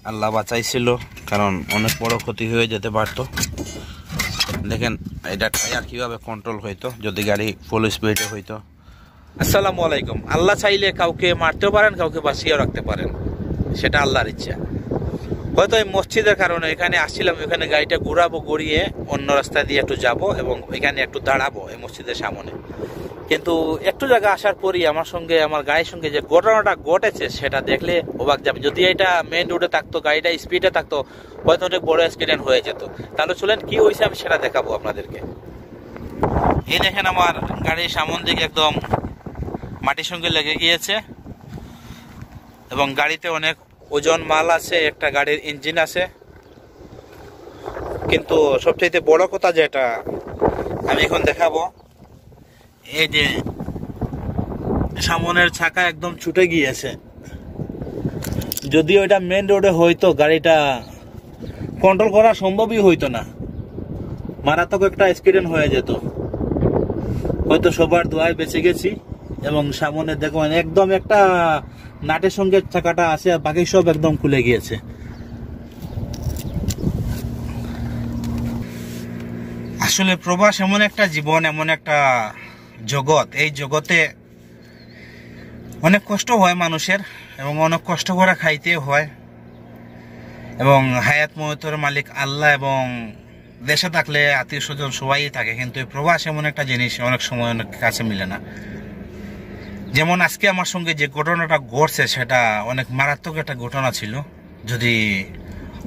আল্লাহ বাঁচাইছিল, কারণ অনেক বড় ক্ষতি হয়ে যেতে পারতো। দেখেন এটা টায়ার কিভাবে কন্ট্রোল হইতো যদি গাড়ি ফুল স্পিডে হইতো। আসসালামু আলাইকুম। আল্লাহ চাইলে কাউকে মারতেও পারেন, কাউকে বাঁচিয়েও রাখতে পারেন, সেটা আল্লাহর ইচ্ছা। হয়তো এই মসজিদের কারণে এখানে আসছিলাম, এখানে গাড়িটা ঘুরাবো, ঘুরিয়ে অন্য রাস্তা দিয়ে একটু যাব এবং এখানে একটু দাঁড়াবো এই মসজিদের সামনে। কিন্তু একটু জায়গা আসার পরই আমার সঙ্গে, আমার গাড়ির সঙ্গে যে ঘটনাটা ঘটেছে সেটা দেখলে অবাক যাবে। যদি এটা মেইন রোডে থাকতো, গাড়িটা স্পিডে থাকতো, হয়তো অনেক বড় অ্যাক্সিডেন্ট হয়ে যেত। তাহলে চলেন কি হয়েছে আমি সেটা দেখাবো আপনাদেরকে। এই দেখেন আমার গাড়ির সামন দিকে একদম মাটির সঙ্গে লেগে গিয়েছে এবং গাড়িতে অনেক ওজন মাল আছে, একটা গাড়ির ইঞ্জিন আছে। কিন্তু সবচেয়ে বড় কথা যেটা আমি এখন দেখাবো, এই যে সামনের চাকা একদম ছুটে গিয়েছে। যদিও এটা মেন রোডে হয়তো গাড়িটা কন্ট্রোল করা সম্ভবই হইতো না, মারাত্মক একটা অ্যাক্সিডেন্ট হয়ে যেত। হয়তো সবার দোয়ায় বেঁচে গেছি। এবং সামনে দেখুন একদম একটা নাটের সঙ্গে চাকাটা আছে, আর বাকি সব একদম খুলে গিয়েছে। আসলে প্রবাস এমন একটা জীবন, এমন একটা জগৎ, এই জগতে অনেক কষ্ট হয় মানুষের এবং অনেক কষ্ট করে খাইতে হয়। এবং হায়াত মওতের মালিক আল্লাহ, এবং দেশে থাকলে আত্মীয় স্বজন সবাই থাকে। কিন্তু এই প্রবাস এমন একটা জিনিস অনেক সময় অনেক কাছে মিলে না। যেমন আজকে আমার সঙ্গে যে ঘটনাটা ঘটছে সেটা অনেক মারাত্মক একটা ঘটনা ছিল। যদি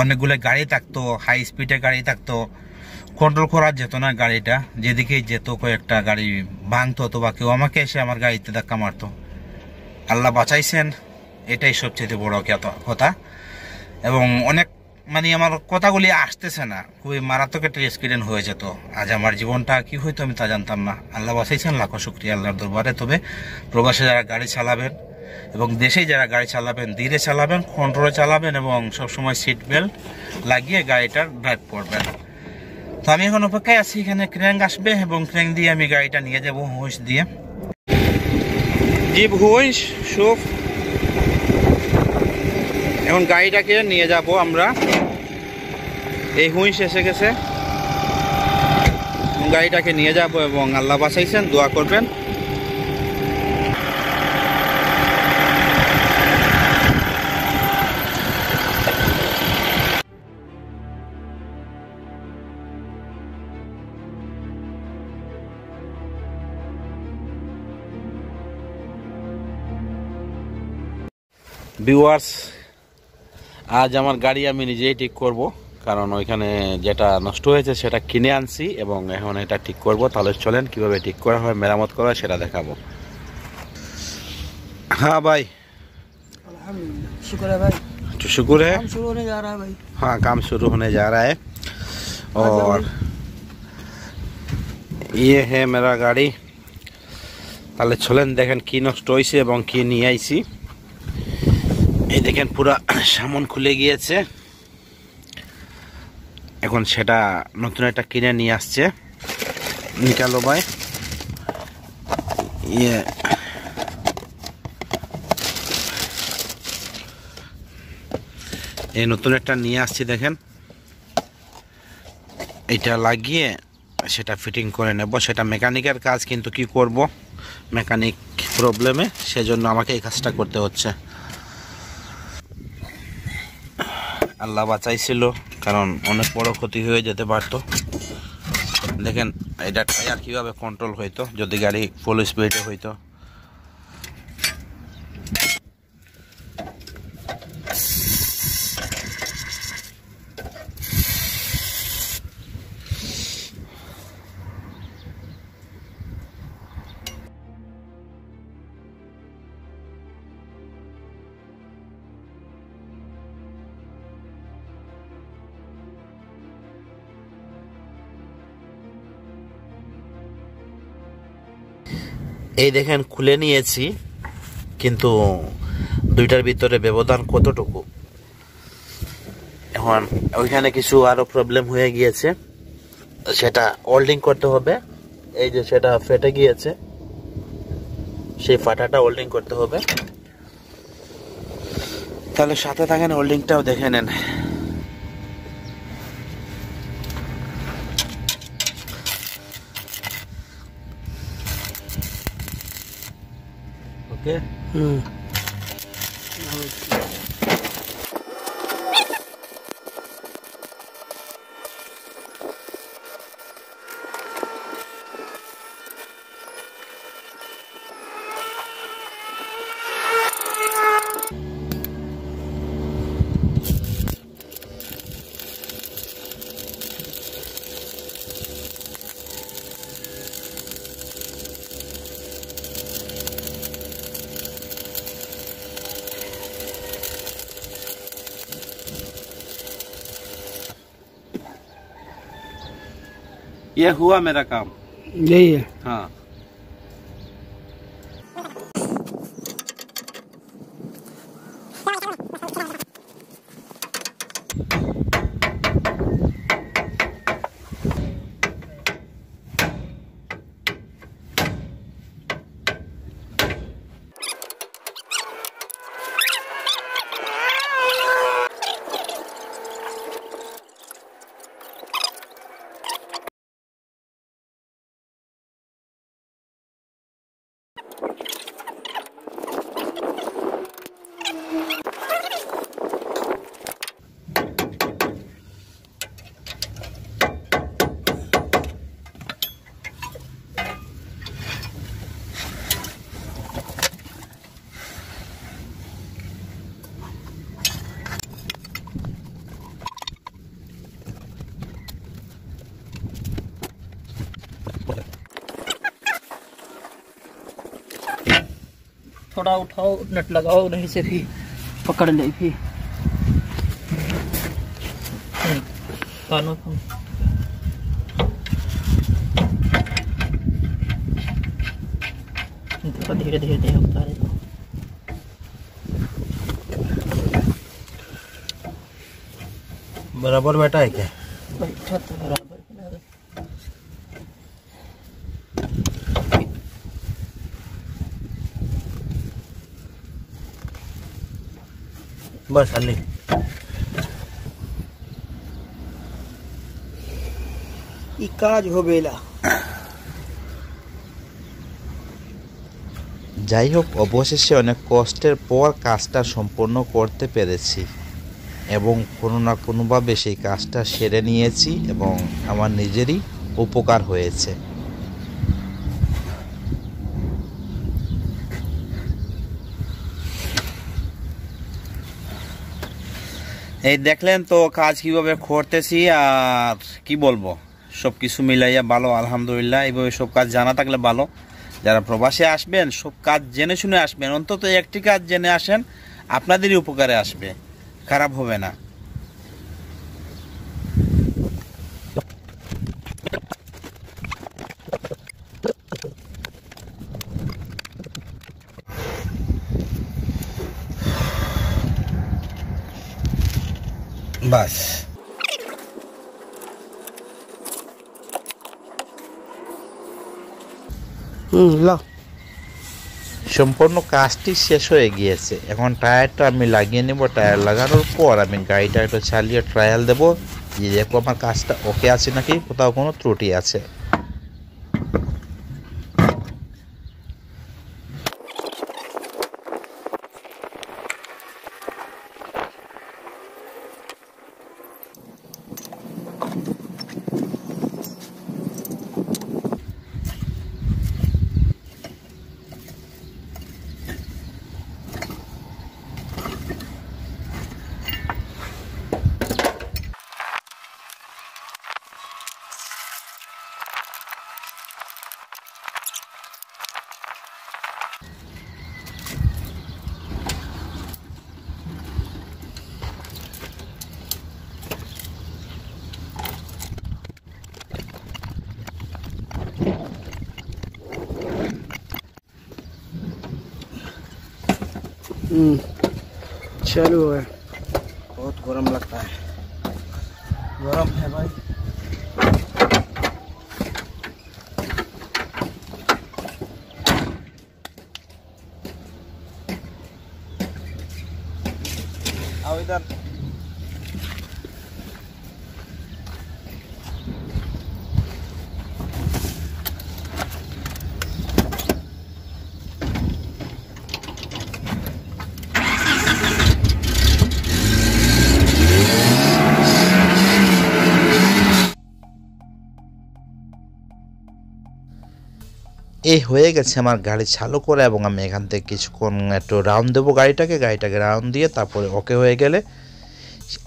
অনেকগুলো গাড়ি থাকতো, হাই স্পিডে গাড়ি থাকতো, কন্ট্রোল করা যেত না, গাড়িটা যেদিকেই যেত কয়েকটা গাড়ি ভাঙতো, অথবা কেউ আমাকে এসে আমার গাড়িতে ধাক্কা মারতো। আল্লাহ বাঁচাইছেন, এটাই সবচেয়ে বড় কথা। এবং অনেক আমার কথাগুলি আসতেছে না, খুবই মারাত্মক একটা অ্যাক্সিডেন্ট হয়ে যেত। আজ আমার জীবনটা কি হইতো আমি তা জানতাম না। আল্লাহ বাঁচাইছেন, লাখো শুকরিয়া আল্লাহর দরবারে। তবে প্রবাসে যারা গাড়ি চালাবেন এবং দেশেই যারা গাড়ি চালাবেন, ধীরে চালাবেন, কন্ট্রোলে চালাবেন এবং সবসময় সিট বেল্ট লাগিয়ে গাড়িটা ড্রাইভ করবেন। তো আমি এখন অপেক্ষায় আছি, এখানে ক্রেন আসবে এবং ক্রেন দিয়ে আমি গাড়িটা নিয়ে যাব হুইস দিয়ে। জিপ হুইস সুপ, এখন গাড়িটাকে নিয়ে যাব আমরা। এই হুইস এসে গেছে, গাড়িটাকে নিয়ে যাব এবং আল্লাহ বাঁচাইছেন, দোয়া করবেন। ভিউয়ার্স, আজ আমার গাড়ি আমি নিজেই ঠিক করব, কারণ ওইখানে যেটা নষ্ট হয়েছে সেটা কিনে আনছি এবং এখন এটা ঠিক করব। তাহলে চলেন কিভাবে ঠিক করা হয়, মেরামত করা হয় সেটা দেখাবো। हाँ भाई, शुक्र है भाई, शुक्र है। काम शुरू होने जा रहा है भाई। हाँ, काम शुरू होने जा रहा है और ये है मेरा गाड़ी। তাহলে চলেন দেখেন কি নষ্ট হয়েছে এবং কি নিয়ে আইছি। এই দেখেন পুরা সামন খুলে গিয়েছে, এখন সেটা নতুন একটা কিনে নিয়ে আসছে। নিকালো ভাই, ইয়ে এই নতুন একটা নিয়ে আসছি। দেখেন এটা লাগিয়ে সেটা ফিটিং করে নেব। সেটা মেকানিকের কাজ, কিন্তু কি করব, মেকানিক প্রবলেমে, সেজন্য আমাকে এই কাজটা করতে হচ্ছে। আল্লাহ বাঁচাইছিল, কারণ অনেক বড় ক্ষতি হয়ে যেতে পারতো। দেখেন এটা টায়ার কিভাবে কন্ট্রোল হইতো যদি গাড়ি ফুল স্পিডে হইতো। এই দেখেন খুলে নিয়েছি, কিন্তু দুইটার ভিতরে ব্যবধান কতটুকু। এখন ওইখানে কিছু আরো প্রবলেম হয়ে গিয়েছে, সেটা ওয়েল্ডিং করতে হবে। এই যে সেটা ফেটে গিয়েছে, সেই ফাটাটা ওয়েল্ডিং করতে হবে। তাহলে সাথে থাকেন, হোল্ডিংটাও দেখে নেন। ওকে, ये हुआ मेरा काम। यही है। हाँ, थोड़ा उठाओ, नट लगाओ, नहीं से भी पकड़ ले भी। कानों को धीरे धीरे धीरे उतारे दो। बराबर बैठा है क्या? बैठा तो बराबर। बस हल्ली কাজ হবে না। যাই হোক, অবশেষে অনেক কষ্টের পর কাজটা সম্পন্ন করতে পেরেছি এবং কোনো না কোনোভাবে সেই কাজটা সেরে নিয়েছি এবং আমার নিজেরই উপকার হয়েছে। এই দেখলেন তো কাজ কিভাবে করতেছি, আর কি বলবো, সব কিছু মিলাইয়া ভালো, আলহামদুলিল্লাহ। এইভাবে সব কাজ জানা থাকলে ভালো। যারা প্রবাসে আসবেন সব কাজ জেনে শুনে আসবেন, অন্তত একটি কাজ জেনে আসেন, আপনাদেরই উপকারে আসবে, খারাপ হবে না। বাস সম্পূর্ণ কাজটি শেষ হয়ে গিয়েছে। এখন টায়ারটা আমি লাগিয়ে নেব। টায়ার লাগানোর পর আমি গাড়িটা একটু চালিয়ে ট্রায়াল দেবো, যে দেখো আমার কাজটা ওকে আছে নাকি, কোথাও কোনো ত্রুটি আছে। चालू है। बहुत गरम लगता है। गरम है भाई। इधर এই হয়ে গেছে আমার গাড়ি চালু করা, এবং আমি এখান থেকে কিছুক্ষণ একটু রাউন্ড দেবো গাড়িটাকে রাউন্ড দিয়ে তারপরে ওকে হয়ে গেলে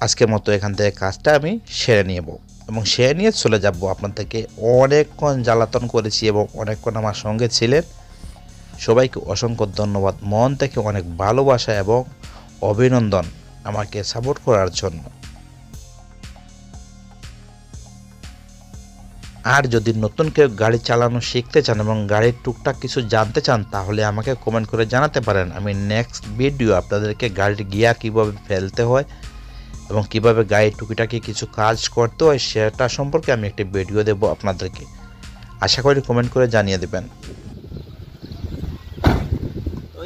আজকের মতো এখান থেকে কাজটা আমি সেরে নেব এবং সেরে নিয়ে চলে যাব। আপনাদেরকে অনেকক্ষণ জ্বালাতন করেছি এবং অনেকক্ষণ আমার সঙ্গে ছিলেন। সবাইকে অসংখ্য ধন্যবাদ, মন থেকে অনেক ভালোবাসা এবং অভিনন্দন আমাকে সাপোর্ট করার জন্য। আর যদি নতুন কেউ গাড়ি চালানো শিখতে চান এবং গাড়ির টুকটাক কিছু জানতে চান তাহলে আমাকে কমেন্ট করে জানাতে পারেন। আমি নেক্সট ভিডিও আপনাদেরকে গাড়ির গিয়ার কীভাবে ফেলতে হয় এবং কিভাবে গাড়ির টুকিটাকি কিছু কাজ করতে হয় সেটা সম্পর্কে আমি একটি ভিডিও দেব আপনাদেরকে। আশা করি কমেন্ট করে জানিয়ে দেবেন। তো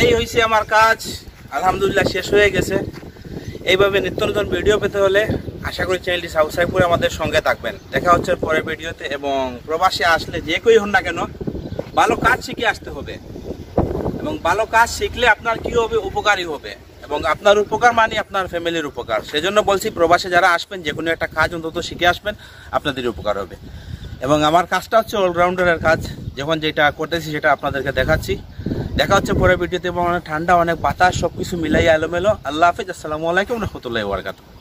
এই হয়েছে আমার কাজ, আলহামদুলিল্লাহ শেষ হয়ে গেছে। এইভাবে নিত্য নতুন ভিডিও পেতে হলে আশা করি চ্যানেলটি সাবস্ক্রাইব করে আমাদের সঙ্গে থাকবেন। দেখা হচ্ছে পরের ভিডিওতে। এবং প্রবাসে আসলে যে কেউই হন না কেন ভালো কাজ শিখে আসতে হবে, এবং ভালো কাজ শিখলে আপনার কি হবে, উপকারী হবে, এবং আপনার উপকার মানে আপনার ফ্যামিলির উপকার। সেজন্য বলছি প্রবাসে যারা আসবেন যে কোনো একটা কাজ অন্তত শিখে আসবেন, আপনাদের উপকার হবে। এবং আমার কাজটা হচ্ছে অলরাউন্ডারের কাজ, যখন যেটা করতেছি সেটা আপনাদেরকে দেখাচ্ছি। দেখা হচ্ছে পরের ভিডিওতে। এবং অনেক ঠান্ডা, অনেক বাতাস, সব কিছু মিলাইয়া এলোমেলো। আল্লাহ হাফেজ, আসসালামু আলাইকুম রহমতুল্লাহি ওয়া বারাকাতুহু।